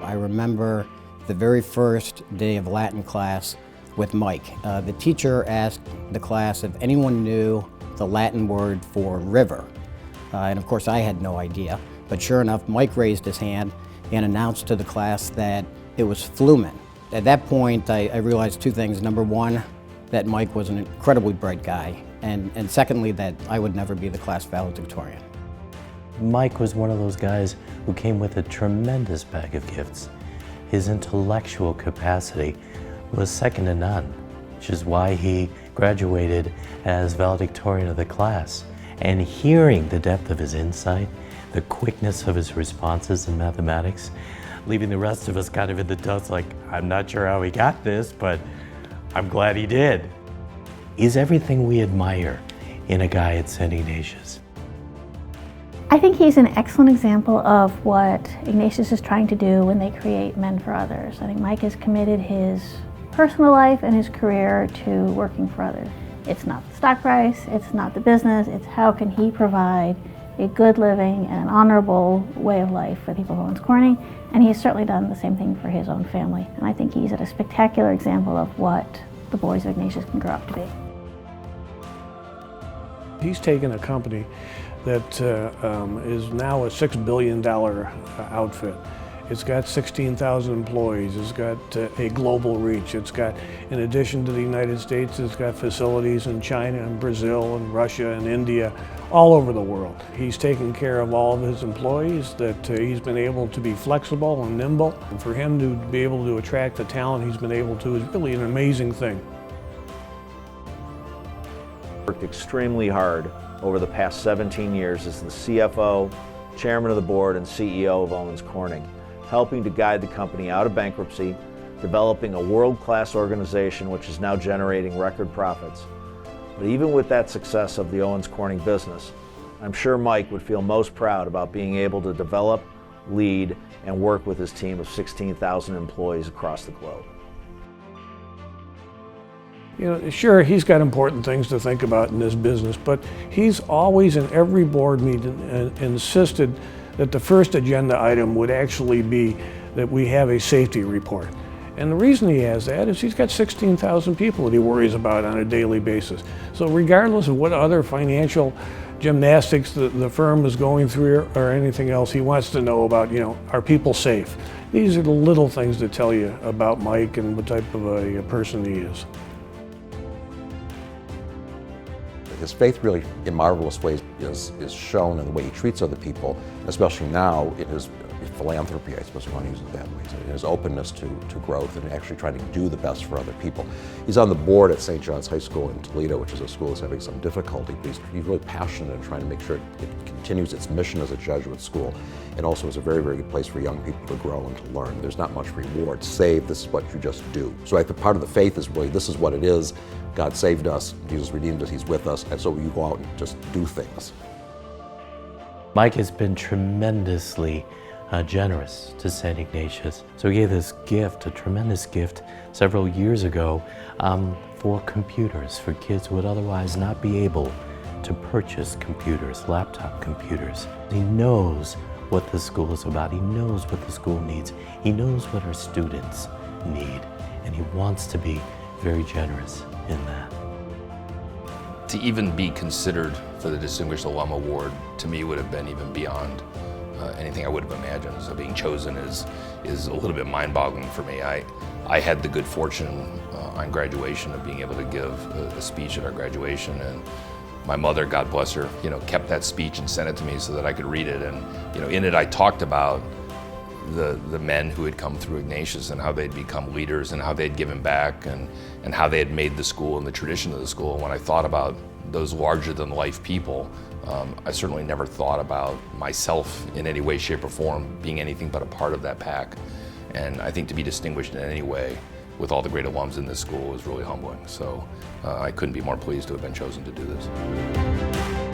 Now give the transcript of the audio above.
I remember the very first day of Latin class with Mike. The teacher asked the class if anyone knew the Latin word for river. And of course I had no idea, but sure enough, Mike raised his hand and announced to the class that it was flumen. At that point, I realized two things. Number one, that Mike was an incredibly bright guy, and secondly, that I would never be the class valedictorian. Mike was one of those guys who came with a tremendous bag of gifts. His intellectual capacity was second to none, which is why he graduated as valedictorian of the class. And hearing the depth of his insight, the quickness of his responses in mathematics, leaving the rest of us kind of in the dust like, I'm not sure how he got this, but I'm glad he did. He's everything we admire in a guy at Saint Ignatius. I think he's an excellent example of what Ignatius is trying to do when they create Men for Others. I think Mike has committed his personal life and his career to working for others. It's not the stock price, it's not the business, it's how can he provide a good living and an honorable way of life for the people of Owens Corning, and he's certainly done the same thing for his own family. And I think he's a spectacular example of what the boys of Ignatius can grow up to be. He's taken a company that is now a $6 billion outfit. It's got 16,000 employees, it's got a global reach, it's got, in addition to the United States, it's got facilities in China and Brazil and Russia and India, all over the world. He's taken care of all of his employees, that he's been able to be flexible and nimble. And for him to be able to attract the talent he's been able to is really an amazing thing. Worked extremely hard over the past 17 years as the CFO, Chairman of the Board, and CEO of Owens Corning, helping to guide the company out of bankruptcy, developing a world-class organization which is now generating record profits. But even with that success of the Owens Corning business, I'm sure Mike would feel most proud about being able to develop, lead, and work with his team of 16,000 employees across the globe. You know, sure, he's got important things to think about in this business, but he's always in every board meeting insisted that the first agenda item would actually be that we have a safety report. And the reason he has that is he's got 16,000 people that he worries about on a daily basis. So regardless of what other financial gymnastics the firm is going through or anything else, he wants to know about, you know, are people safe? These are the little things that tell you about Mike and what type of a person he is. His faith really, in marvelous ways, is shown in the way he treats other people, especially now in his philanthropy, I suppose you want to use it that way, in his openness to growth and actually trying to do the best for other people. He's on the board at St. John's High School in Toledo, which is a school that's having some difficulty, but he's really passionate in trying to make sure it continues its mission as a Jesuit school, and also is a very, very good place for young people to grow and to learn. There's not much reward. Save, this is what you just do. So I think part of the faith is really, this is what it is. God saved us, Jesus redeemed us, he's with us, and so you go out and just do things. Mike has been tremendously generous to Saint Ignatius. So he gave this gift, a tremendous gift, several years ago for computers, for kids who would otherwise not be able to purchase computers, laptop computers. He knows what the school is about. He knows what the school needs. He knows what our students need, and he wants to be very generous in that. To even be considered for the Distinguished Alum Award, to me, would have been even beyond anything I would have imagined. So being chosen is a little bit mind-boggling for me. I had the good fortune on graduation of being able to give a speech at our graduation, and my mother, God bless her, you know, kept that speech and sent it to me so that I could read it. And you know, in it I talked about the men who had come through Ignatius and how they'd become leaders and how they'd given back and how they had made the school and the tradition of the school. And when I thought about those larger-than-life people, I certainly never thought about myself in any way, shape, or form being anything but a part of that pack. And I think to be distinguished in any way with all the great alums in this school is really humbling. So I couldn't be more pleased to have been chosen to do this.